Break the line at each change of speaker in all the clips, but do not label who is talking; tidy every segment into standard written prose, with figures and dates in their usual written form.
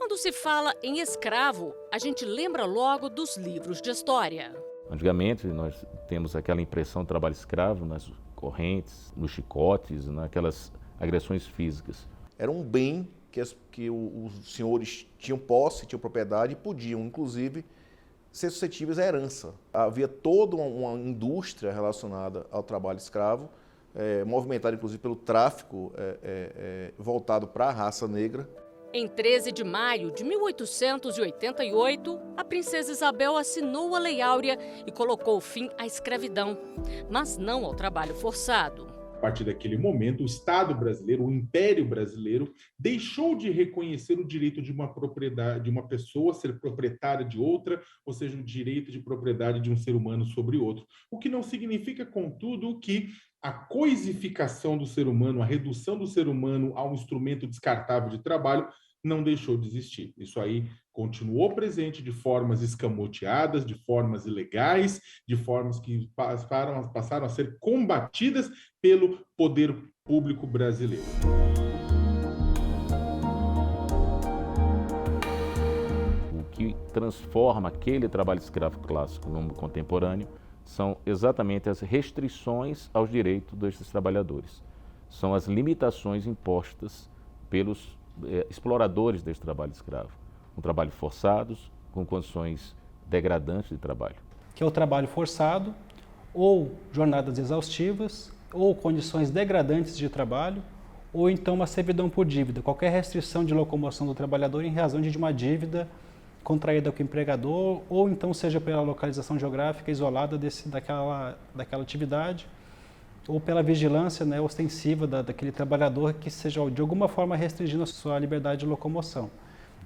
Quando se fala em escravo, a gente lembra logo dos livros de história.
Antigamente, nós temos aquela impressão de trabalho escravo nas correntes, nos chicotes, naquelas agressões físicas.
Era um bem que os senhores tinham posse, tinham propriedade e podiam, inclusive, ser suscetíveis à herança. Havia toda uma indústria relacionada ao trabalho escravo, movimentada inclusive pelo tráfico voltado para a raça negra.
Em 13 de maio de 1888, a princesa Isabel assinou a Lei Áurea e colocou fim à escravidão, mas não ao trabalho forçado.
A partir daquele momento, o Estado brasileiro, o Império Brasileiro, deixou de reconhecer o direito de uma propriedade, de uma pessoa ser proprietária de outra, ou seja, o direito de propriedade de um ser humano sobre outro. O que não significa, contudo, que a coisificação do ser humano, a redução do ser humano a um instrumento descartável de trabalho, não deixou de existir. Isso aí continuou presente de formas escamoteadas, de formas ilegais, de formas que passaram a ser combatidas pelo poder público brasileiro.
O que transforma aquele trabalho escravo clássico no contemporâneo são exatamente as restrições aos direitos desses trabalhadores. São as limitações impostas pelos exploradores desse trabalho escravo. Um trabalho forçados, com condições degradantes de trabalho.
Que é o trabalho forçado, ou jornadas exaustivas, ou condições degradantes de trabalho, ou então uma servidão por dívida, qualquer restrição de locomoção do trabalhador em razão de uma dívida contraída com o empregador, ou então seja pela localização geográfica isolada daquela atividade, ou pela vigilância ostensiva daquele trabalhador que seja de alguma forma restringindo a sua liberdade de locomoção.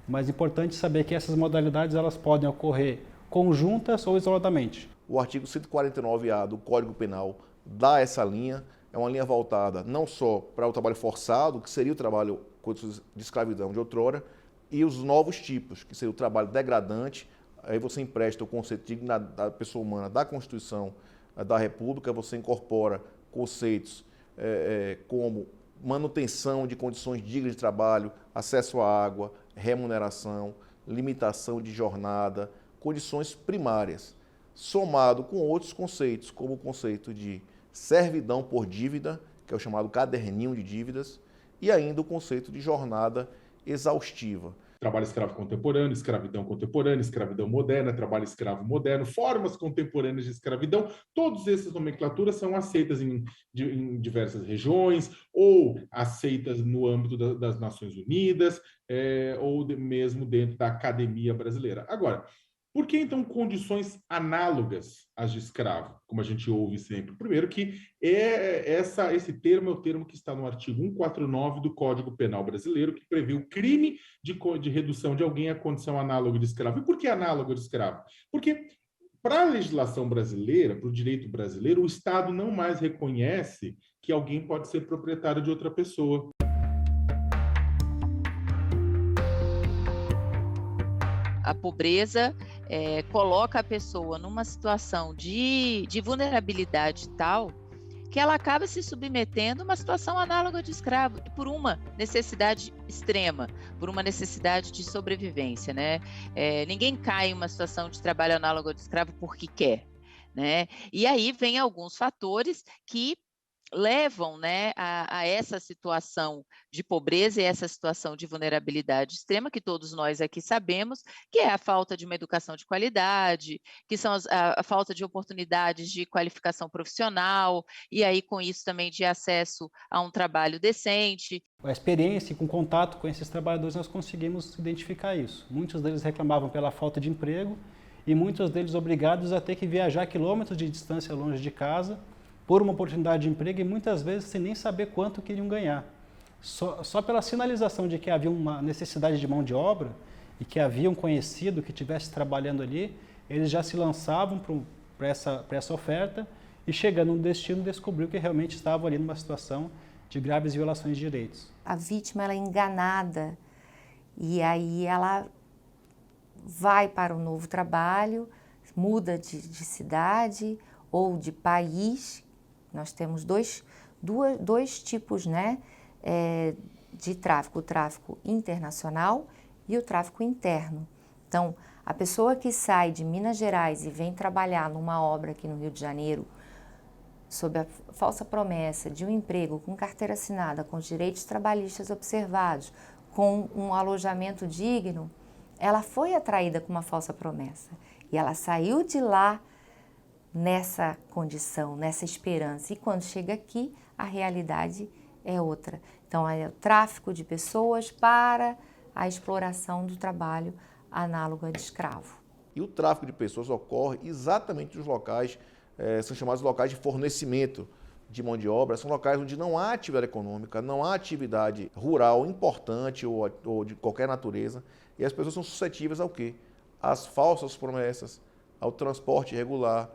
Mas é importante saber que essas modalidades elas podem ocorrer conjuntas ou isoladamente.
O artigo 149A do Código Penal dá essa linha, é uma linha voltada não só para o trabalho forçado, que seria o trabalho de escravidão de outrora, e os novos tipos, que seria o trabalho degradante. Aí você empresta o conceito de dignidade da pessoa humana da Constituição da República, você incorpora conceitos como manutenção de condições dignas de trabalho, acesso à água, remuneração, limitação de jornada, condições primárias, somado com outros conceitos, como o conceito de servidão por dívida, que é o chamado caderninho de dívidas, e ainda o conceito de jornada exaustiva.
Trabalho escravo contemporâneo, escravidão moderna, trabalho escravo moderno, formas contemporâneas de escravidão, todas essas nomenclaturas são aceitas em diversas regiões, ou aceitas no âmbito das Nações Unidas, ou mesmo dentro da academia brasileira. Agora, por que, então, condições análogas às de escravo, como a gente ouve sempre? Primeiro que esse termo é o termo que está no artigo 149 do Código Penal Brasileiro, que prevê o crime de redução de alguém à condição análoga de escravo. E por que análogo de escravo? Porque, para a legislação brasileira, para o direito brasileiro, o Estado não mais reconhece que alguém pode ser proprietário de outra pessoa.
A pobreza coloca a pessoa numa situação de vulnerabilidade tal que ela acaba se submetendo a uma situação análoga de escravo, por uma necessidade extrema, por uma necessidade de sobrevivência, né? Ninguém cai em uma situação de trabalho análogo de escravo porque quer, né? E aí vem alguns fatores que levam, né, a essa situação de pobreza e essa situação de vulnerabilidade extrema que todos nós aqui sabemos, que é a falta de uma educação de qualidade, que são a falta de oportunidades de qualificação profissional, e aí com isso também de acesso a um trabalho decente.
A experiência e com contato com esses trabalhadores nós conseguimos identificar isso. Muitos deles reclamavam pela falta de emprego e muitos deles obrigados a ter que viajar quilômetros de distância longe de casa por uma oportunidade de emprego e muitas vezes sem nem saber quanto queriam ganhar. Só pela sinalização de que havia uma necessidade de mão de obra e que havia um conhecido que estivesse trabalhando ali, eles já se lançavam para essa oferta e chegando no destino descobriu que realmente estavam ali numa situação de graves violações de direitos.
A vítima ela é enganada e aí ela vai para um novo trabalho, muda de cidade ou de país. Nós temos dois tipos, né, de tráfico, o tráfico internacional e o tráfico interno. Então, a pessoa que sai de Minas Gerais e vem trabalhar numa obra aqui no Rio de Janeiro, sob a falsa promessa de um emprego com carteira assinada, com os direitos trabalhistas observados, com um alojamento digno, ela foi atraída com uma falsa promessa. E ela saiu de lá nessa condição, nessa esperança. E quando chega aqui, a realidade é outra. Então, é o tráfico de pessoas para a exploração do trabalho análogo de escravo.
E o tráfico de pessoas ocorre exatamente nos locais, são chamados locais de fornecimento de mão de obra, são locais onde não há atividade econômica, não há atividade rural importante ou de qualquer natureza, e as pessoas são suscetíveis ao quê? Às falsas promessas, ao transporte irregular,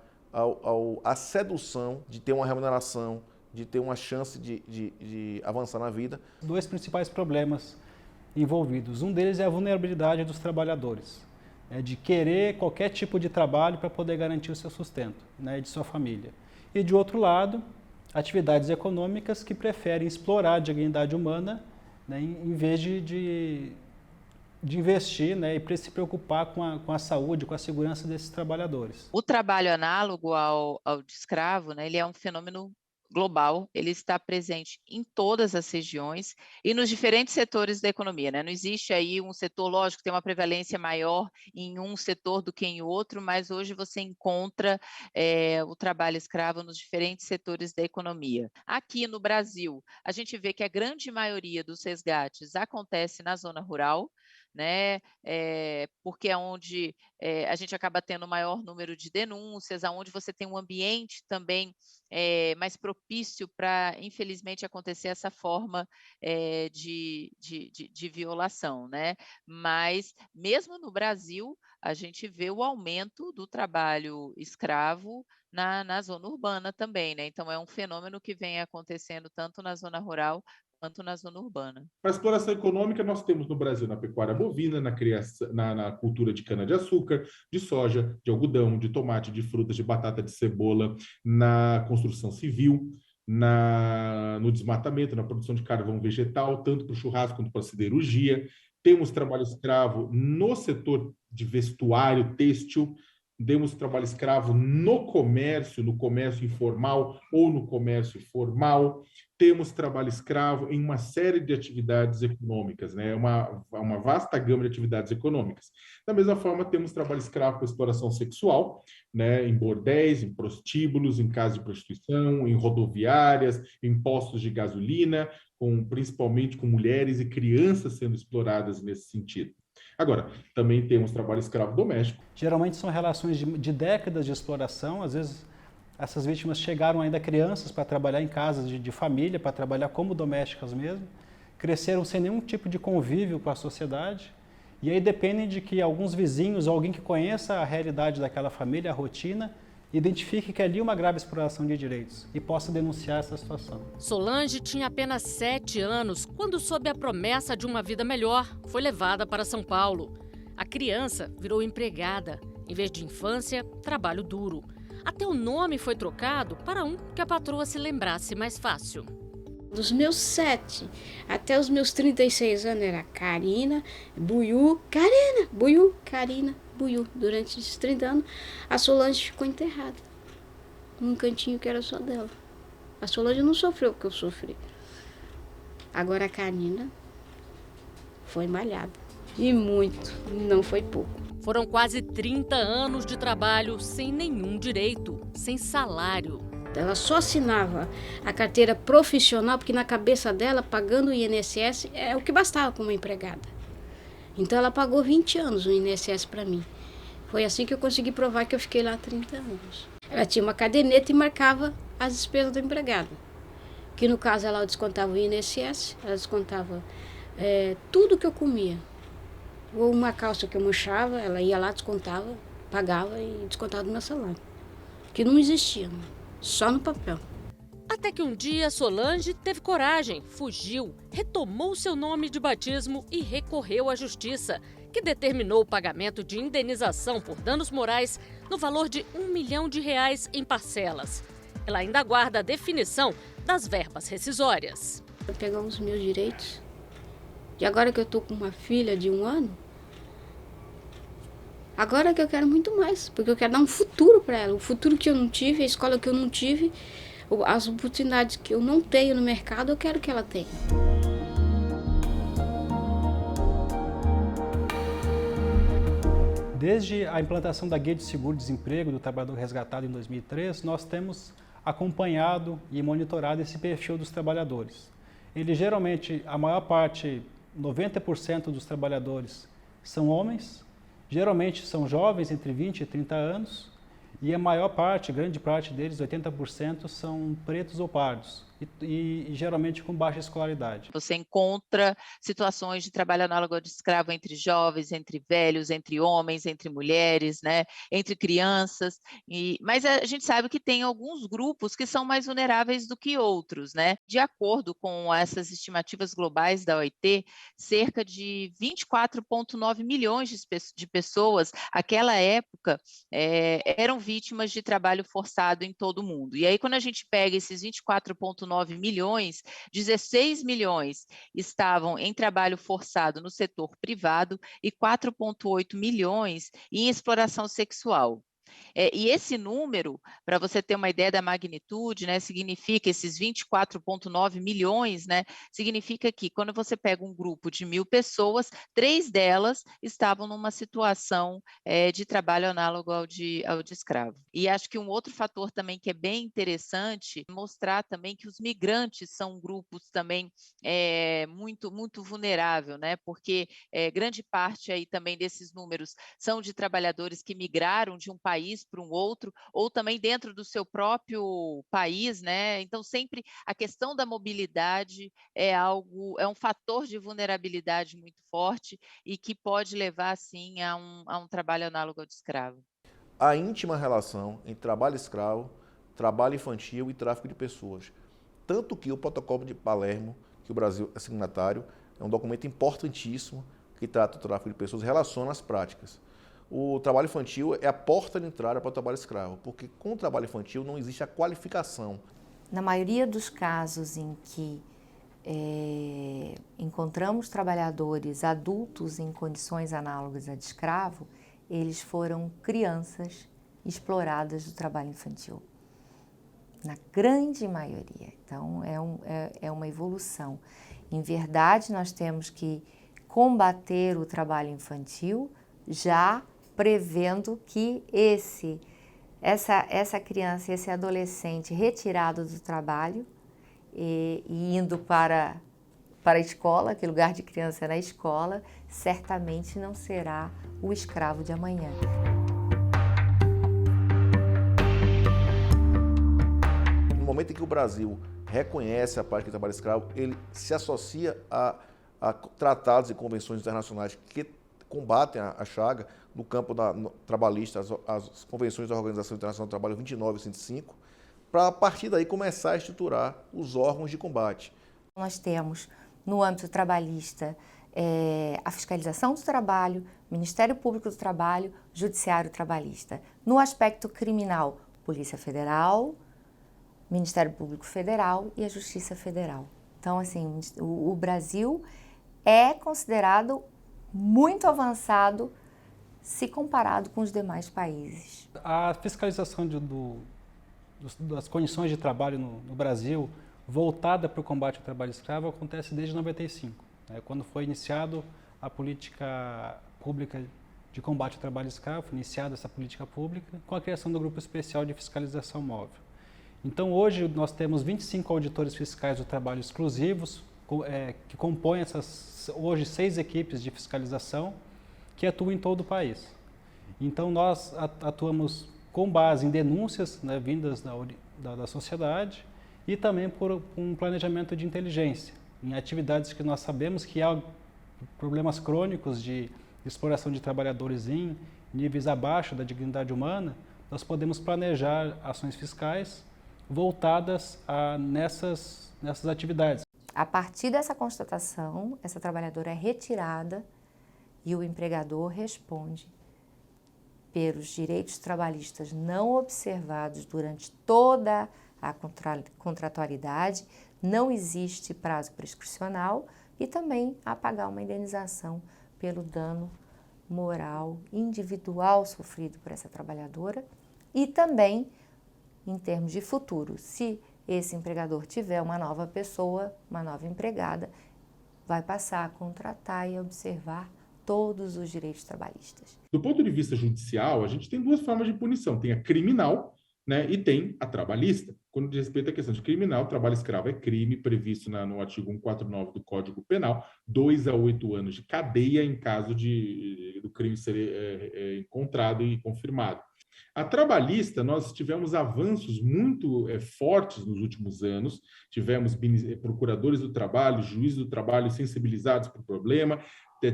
à sedução de ter uma remuneração, de ter uma chance de avançar na vida.
Dois principais problemas envolvidos. Um deles é a vulnerabilidade dos trabalhadores, de querer qualquer tipo de trabalho para poder garantir o seu sustento, de sua família. E de outro lado, atividades econômicas que preferem explorar a dignidade humana, em vez de investir e se preocupar com a saúde, com a segurança desses trabalhadores.
O trabalho análogo ao de escravo, ele é um fenômeno global, ele está presente em todas as regiões e nos diferentes setores da economia, Não existe aí um setor, lógico, tem uma prevalência maior em um setor do que em outro, mas hoje você encontra o trabalho escravo nos diferentes setores da economia. Aqui no Brasil, a gente vê que a grande maioria dos resgates acontece na zona rural, porque é onde a gente acaba tendo o maior número de denúncias, onde você tem um ambiente também mais propício para, infelizmente, acontecer essa forma de violação, Mas, mesmo no Brasil, a gente vê o aumento do trabalho escravo na zona urbana também, Então, é um fenômeno que vem acontecendo tanto na zona rural quanto na zona urbana.
Para a exploração econômica, nós temos no Brasil na pecuária bovina, na cultura de cana-de-açúcar, de soja, de algodão, de tomate, de frutas, de batata, de cebola, na construção civil, no desmatamento, na produção de carvão vegetal, tanto para o churrasco quanto para a siderurgia. Temos trabalho escravo no setor de vestuário, têxtil. Temos trabalho escravo no comércio informal ou no comércio formal. Temos trabalho escravo em uma série de atividades econômicas, uma vasta gama de atividades econômicas. Da mesma forma, temos trabalho escravo para exploração sexual, em bordéis, em prostíbulos, em casas de prostituição, em rodoviárias, em postos de gasolina, principalmente com mulheres e crianças sendo exploradas nesse sentido. Agora, também temos trabalho escravo doméstico.
Geralmente são relações de décadas de exploração, às vezes essas vítimas chegaram ainda crianças para trabalhar em casas de família, para trabalhar como domésticas mesmo, cresceram sem nenhum tipo de convívio com a sociedade, e aí dependem de que alguns vizinhos, alguém que conheça a realidade daquela família, a rotina, identifique que ali é uma grave exploração de direitos e possa denunciar essa situação.
Solange tinha apenas 7 anos quando, sob a promessa de uma vida melhor, foi levada para São Paulo. A criança virou empregada. Em vez de infância, trabalho duro. Até o nome foi trocado para um que a patroa se lembrasse mais fácil.
Dos meus 7 até os meus 36 anos era Karina, Buiú, Karina, Buiú, Karina, Buiú. Durante esses 30 anos, a Solange ficou enterrada num cantinho que era só dela. A Solange não sofreu o que eu sofri. Agora a Karina foi malhada. E muito, não foi pouco.
Foram quase 30 anos de trabalho sem nenhum direito, sem salário.
Ela só assinava a carteira profissional, porque na cabeça dela, pagando o INSS, é o que bastava como empregada. Então ela pagou 20 anos o INSS para mim. Foi assim que eu consegui provar que eu fiquei lá 30 anos. Ela tinha uma caderneta e marcava as despesas do empregado. Que no caso ela descontava o INSS, ela descontava tudo que eu comia. Ou uma calça que eu manchava, ela ia lá, descontava, pagava e descontava do meu salário. Que não existia, só no papel.
Até que um dia Solange teve coragem, fugiu, retomou seu nome de batismo e recorreu à justiça, que determinou o pagamento de indenização por danos morais no valor de R$1 milhão em parcelas. Ela ainda aguarda a definição das verbas rescisórias.
Eu pegar os meus direitos. E agora que eu estou com uma filha de 1 ano, Agora que eu quero muito mais, porque eu quero dar um futuro para ela, o futuro que eu não tive, a escola que eu não tive, as oportunidades que eu não tenho no mercado, eu quero que ela tenha.
Desde a implantação da Guia de Seguro-Desemprego do Trabalhador Resgatado em 2003, nós temos acompanhado e monitorado esse perfil dos trabalhadores. Ele geralmente, a maior parte, 90% dos trabalhadores são homens, geralmente são jovens entre 20 e 30 anos, e a maior parte, grande parte deles, 80%, são pretos ou pardos, e geralmente com baixa escolaridade.
Você encontra situações de trabalho análogo de escravo entre jovens, entre velhos, entre homens, entre mulheres, né? Entre crianças, mas a gente sabe que tem alguns grupos que são mais vulneráveis do que outros, né? De acordo com essas estimativas globais da OIT, cerca de 24,9 milhões de pessoas, naquela época, eram vítimas de trabalho forçado em todo o mundo. E aí, quando a gente pega esses 24,9 milhões, 16 milhões estavam em trabalho forçado no setor privado e 4,8 milhões em exploração sexual. E esse número, para você ter uma ideia da magnitude, né, significa esses 24,9 milhões, né, significa que quando você pega um grupo de 1.000 pessoas, 3 delas estavam numa situação de trabalho análogo ao de escravo. E acho que um outro fator também que é bem interessante, mostrar também que os migrantes são grupos também muito, muito vulnerável, né, porque grande parte aí também desses números são de trabalhadores que migraram de um país para um outro, ou também dentro do seu próprio país, né? Então, sempre a questão da mobilidade é um fator de vulnerabilidade muito forte e que pode levar, sim, a um trabalho análogo ao de escravo.
A íntima relação entre trabalho escravo, trabalho infantil e tráfico de pessoas. Tanto que o Protocolo de Palermo, que o Brasil é signatário, é um documento importantíssimo que trata do tráfico de pessoas e relaciona as práticas. O trabalho infantil é a porta de entrada para o trabalho escravo, porque com o trabalho infantil não existe a qualificação.
Na maioria dos casos em que encontramos trabalhadores adultos em condições análogas a de escravo, eles foram crianças exploradas do trabalho infantil. Na grande maioria. Então, é uma evolução. Em verdade, nós temos que combater o trabalho infantil já prevendo que essa criança, esse adolescente retirado do trabalho e indo para a escola, que lugar de criança é na escola, certamente não será o escravo de amanhã.
No momento em que o Brasil reconhece a prática de trabalho escravo, ele se associa a tratados e convenções internacionais que combatem a chaga no campo trabalhista, as convenções da Organização Internacional do Trabalho 29 e 105, para a partir daí começar a estruturar os órgãos de combate.
Nós temos no âmbito trabalhista a fiscalização do trabalho, Ministério Público do Trabalho, Judiciário Trabalhista. No aspecto criminal, Polícia Federal, Ministério Público Federal e a Justiça Federal. Então, assim, o Brasil é considerado muito avançado se comparado com os demais países.
A fiscalização das condições de trabalho no Brasil, voltada para o combate ao trabalho escravo, acontece desde 95, né, quando foi iniciado a política pública de combate ao trabalho escravo, iniciada essa política pública, com a criação do Grupo Especial de Fiscalização Móvel. Então, hoje, nós temos 25 auditores fiscais do trabalho exclusivos, que compõem hoje 6 equipes de fiscalização, que atuam em todo o país. Então, nós atuamos com base em denúncias, né, vindas da sociedade e também por um planejamento de inteligência, em atividades que nós sabemos que há problemas crônicos de exploração de trabalhadores em níveis abaixo da dignidade humana, nós podemos planejar ações fiscais voltadas nessas atividades.
A partir dessa constatação, essa trabalhadora é retirada e o empregador responde pelos direitos trabalhistas não observados durante toda a contratualidade, não existe prazo prescricional e também a pagar uma indenização pelo dano moral, individual sofrido por essa trabalhadora e também em termos de futuro. Se esse empregador tiver uma nova pessoa, uma nova empregada, vai passar a contratar e observar todos os direitos trabalhistas.
Do ponto de vista judicial, a gente tem duas formas de punição. Tem a criminal, né, e tem a trabalhista. Quando diz respeito à questão de criminal, trabalho escravo é crime previsto no artigo 149 do Código Penal, 2 a 8 anos de cadeia em caso do crime ser encontrado e confirmado. A trabalhista, nós tivemos avanços muito fortes nos últimos anos, tivemos procuradores do trabalho, juízes do trabalho sensibilizados para o problema,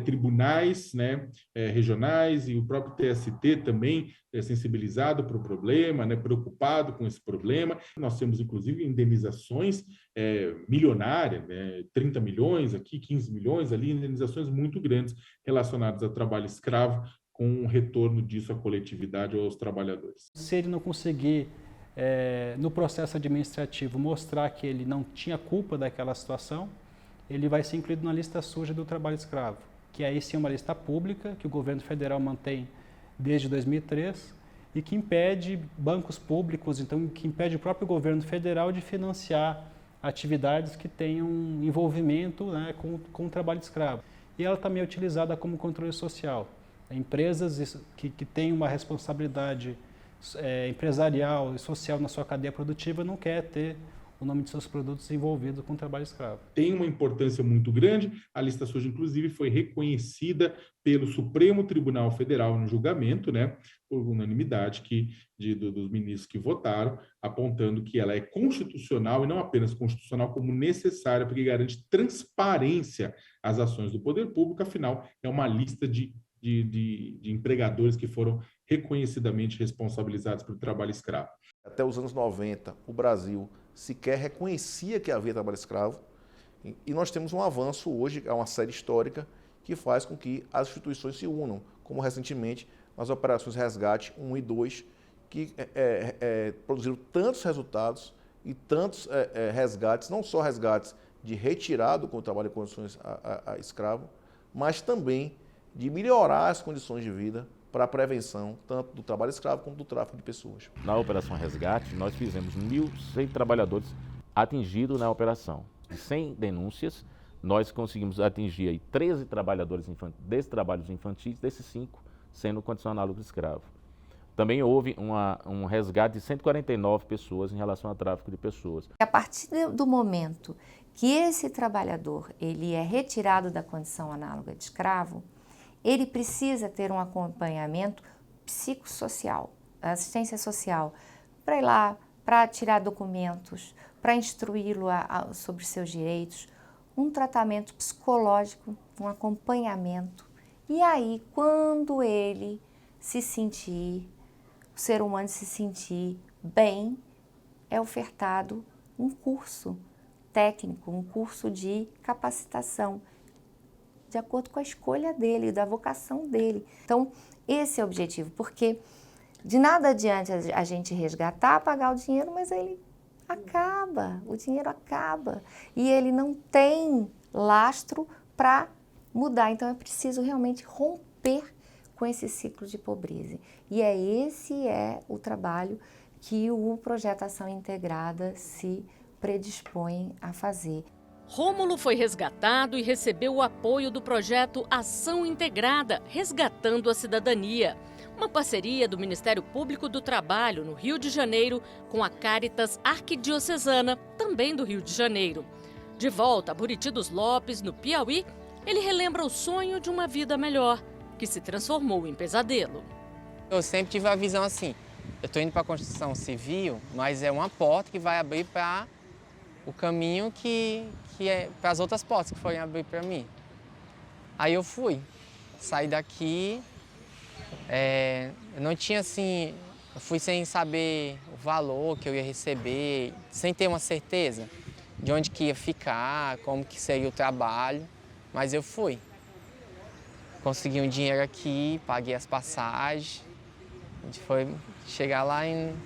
tribunais, né, regionais e o próprio TST também sensibilizado para o problema, né, preocupado com esse problema. Nós temos, inclusive, indenizações milionárias, né, 30 milhões aqui, 15 milhões ali, indenizações muito grandes relacionadas ao trabalho escravo, com um retorno disso à coletividade ou aos trabalhadores.
Se ele não conseguir, no processo administrativo, mostrar que ele não tinha culpa daquela situação, ele vai ser incluído na lista suja do trabalho escravo, que aí sim é uma lista pública, que o governo federal mantém desde 2003, e que impede bancos públicos, então que impede o próprio governo federal de financiar atividades que tenham envolvimento, né, com o trabalho escravo. E ela também é utilizada como controle social. Empresas que têm uma responsabilidade empresarial e social na sua cadeia produtiva não quer ter o nome de seus produtos envolvido com o trabalho escravo.
Tem uma importância muito grande. A lista suja, inclusive, foi reconhecida pelo Supremo Tribunal Federal no julgamento, né, por unanimidade dos ministros que votaram, apontando que ela é constitucional e não apenas constitucional, como necessária, porque garante transparência às ações do poder público. Afinal, é uma lista de empregadores que foram reconhecidamente responsabilizados pelo trabalho escravo.
Até os anos 90, o Brasil sequer reconhecia que havia trabalho escravo, e nós temos um avanço hoje, é uma série histórica, que faz com que as instituições se unam, como recentemente nas operações Resgate 1 e 2, que produziram tantos resultados e tantos resgates, não só resgates de retirado com o trabalho em condições a escravo, mas também de melhorar as condições de vida para a prevenção tanto do trabalho escravo como do tráfico de pessoas.
Na Operação Resgate, nós fizemos 1.100 trabalhadores atingidos na operação. De 100 denúncias, nós conseguimos atingir aí 13 trabalhadores desses trabalhos infantis, desses 5 sendo condição análoga de escravo. Também houve um resgate de 149 pessoas em relação ao tráfico de pessoas.
A partir do momento que esse trabalhador ele é retirado da condição análoga de escravo, ele precisa ter um acompanhamento psicossocial, assistência social, para ir lá, para tirar documentos, para instruí-lo sobre seus direitos, um tratamento psicológico, um acompanhamento. E aí, quando ele se sentir, o ser humano se sentir bem, é ofertado um curso técnico, um curso de capacitação, de acordo com a escolha dele, da vocação dele. Então, esse é o objetivo, porque de nada adianta a gente resgatar, pagar o dinheiro, mas ele acaba, o dinheiro acaba. E ele não tem lastro para mudar. Então, é preciso realmente romper com esse ciclo de pobreza. E esse é o trabalho que o Projeto Ação Integrada se predispõe a fazer.
Rômulo foi resgatado e recebeu o apoio do projeto Ação Integrada, Resgatando a Cidadania, uma parceria do Ministério Público do Trabalho, no Rio de Janeiro, com a Caritas Arquidiocesana, também do Rio de Janeiro. De volta a Buriti dos Lopes, no Piauí, ele relembra o sonho de uma vida melhor, que se transformou em pesadelo.
Eu sempre tive a visão assim, eu estou indo para a construção civil, mas é uma porta que vai abrir para o caminho que é para as outras portas que forem abrir para mim. Aí eu fui, saí daqui, eu não tinha assim, eu fui sem saber o valor que eu ia receber, sem ter uma certeza de onde que ia ficar, como que seria o trabalho, mas eu fui. Consegui um dinheiro aqui, paguei as passagens, a gente foi chegar lá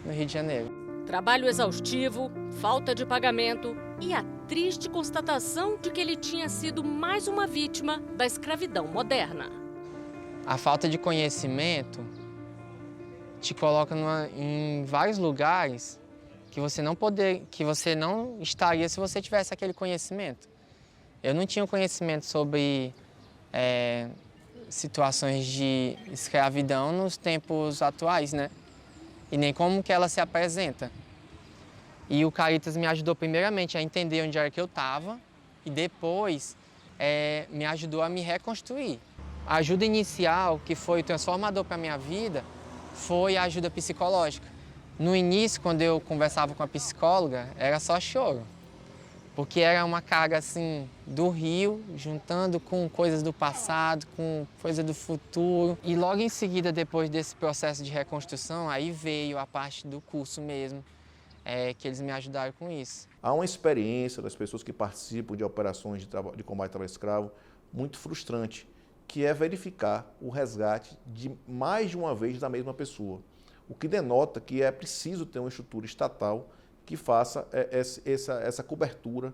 no Rio de Janeiro.
Trabalho exaustivo, falta de pagamento e a triste constatação de que ele tinha sido mais uma vítima da escravidão moderna.
A falta de conhecimento te coloca em vários lugares que você não estaria se você tivesse aquele conhecimento. Eu não tinha conhecimento sobre situações de escravidão nos tempos atuais, né? E nem como que ela se apresenta. E o Caritas me ajudou primeiramente a entender onde era que eu estava e depois me ajudou a me reconstruir. A ajuda inicial, que foi transformador para a minha vida, foi a ajuda psicológica. No início, quando eu conversava com a psicóloga, era só choro. Porque era uma carga assim do rio, juntando com coisas do passado, com coisas do futuro. E logo em seguida, depois desse processo de reconstrução, aí veio a parte do curso mesmo, que eles me ajudaram com isso.
Há uma experiência das pessoas que participam de operações de combate ao trabalho escravo muito frustrante, que é verificar o resgate de mais de uma vez da mesma pessoa. O que denota que é preciso ter uma estrutura estatal que faça essa cobertura,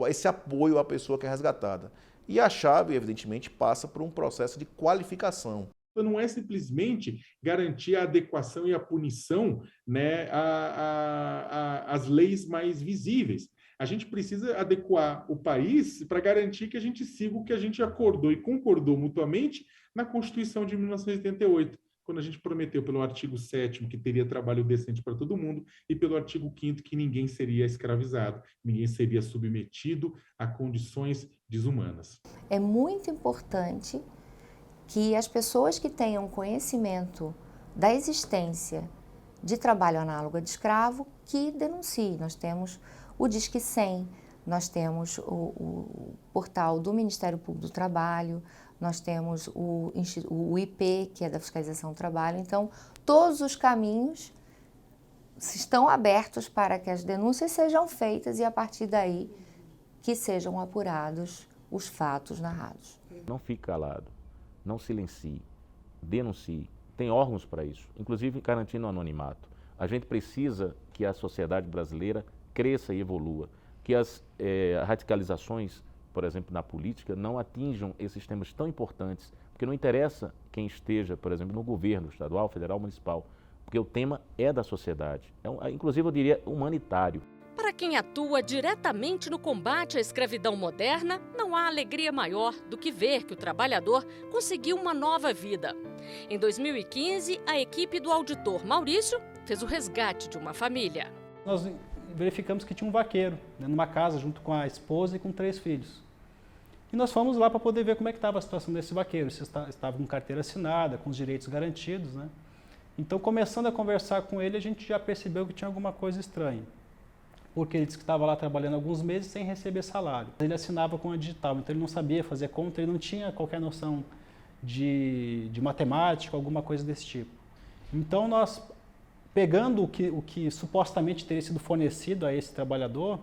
esse apoio à pessoa que é resgatada. E a chave, evidentemente, passa por um processo de qualificação.
Não é simplesmente garantir a adequação e a punição, né, às leis mais visíveis. A gente precisa adequar o país para garantir que a gente siga o que a gente acordou e concordou mutuamente na Constituição de 1988, quando a gente prometeu pelo artigo 7º que teria trabalho decente para todo mundo e pelo artigo 5º que ninguém seria escravizado, ninguém seria submetido a condições desumanas.
É muito importante que as pessoas que tenham conhecimento da existência de trabalho análogo de escravo, que denunciem. Nós temos o Disque 100, nós temos o portal do Ministério Público do Trabalho, nós temos o IP, que é da Fiscalização do Trabalho. Então, todos os caminhos estão abertos para que as denúncias sejam feitas e, a partir daí, que sejam apurados os fatos narrados.
Não fique calado. Não silencie, denuncie. Tem órgãos para isso, inclusive garantindo o anonimato. A gente precisa que a sociedade brasileira cresça e evolua, que as radicalizações, por exemplo, na política, não atinjam esses temas tão importantes, porque não interessa quem esteja, por exemplo, no governo estadual, federal, municipal, porque o tema é da sociedade, inclusive eu diria humanitário.
Para quem atua diretamente no combate à escravidão moderna, não há alegria maior do que ver que o trabalhador conseguiu uma nova vida. Em 2015, a equipe do auditor Maurício fez o resgate de uma família.
Nós verificamos que tinha um vaqueiro, né, numa casa junto com a esposa e com 3 filhos. E nós fomos lá para poder ver como é que estava a situação desse vaqueiro, se estava com carteira assinada, com os direitos garantidos, né? Então, começando a conversar com ele, a gente já percebeu que tinha alguma coisa estranha. Porque ele disse que estava lá trabalhando alguns meses sem receber salário. Ele assinava com a digital, então ele não sabia fazer conta, ele não tinha qualquer noção de matemática, alguma coisa desse tipo. Então nós, pegando o que supostamente teria sido fornecido a esse trabalhador,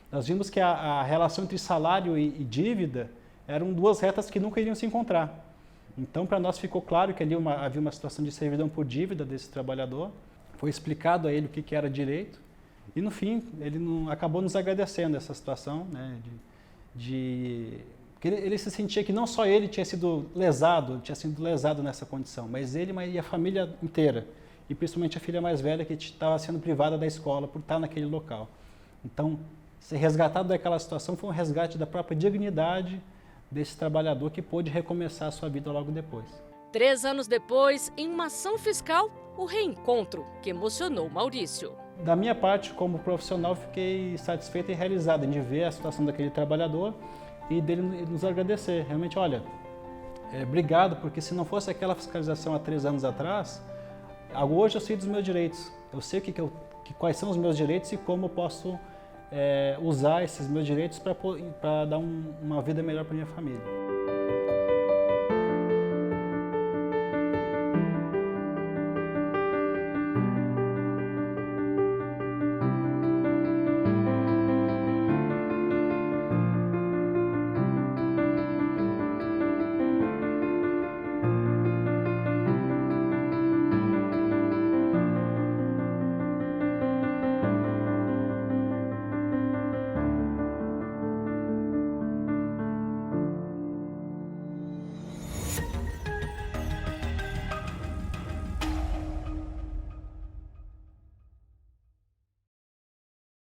nós vimos que a relação entre salário e dívida eram 2 retas que nunca iriam se encontrar. Então para nós ficou claro que ali havia uma situação de servidão por dívida desse trabalhador, foi explicado a ele o que era direito, e no fim, ele acabou nos agradecendo essa situação, né, porque ele se sentia que não só ele tinha sido lesado nessa condição, mas ele e a família inteira, e principalmente a filha mais velha que estava sendo privada da escola por estar naquele local. Então, ser resgatado daquela situação foi um resgate da própria dignidade desse trabalhador que pôde recomeçar a sua vida logo depois.
3 anos depois, em uma ação fiscal, o reencontro que emocionou Maurício.
Da minha parte, como profissional, fiquei satisfeito e realizado de ver a situação daquele trabalhador e dele nos agradecer. Realmente, olha, obrigado, porque se não fosse aquela fiscalização há 3 anos atrás, hoje eu sei dos meus direitos. Eu sei quais são os meus direitos e como eu posso usar esses meus direitos para dar uma vida melhor para minha família.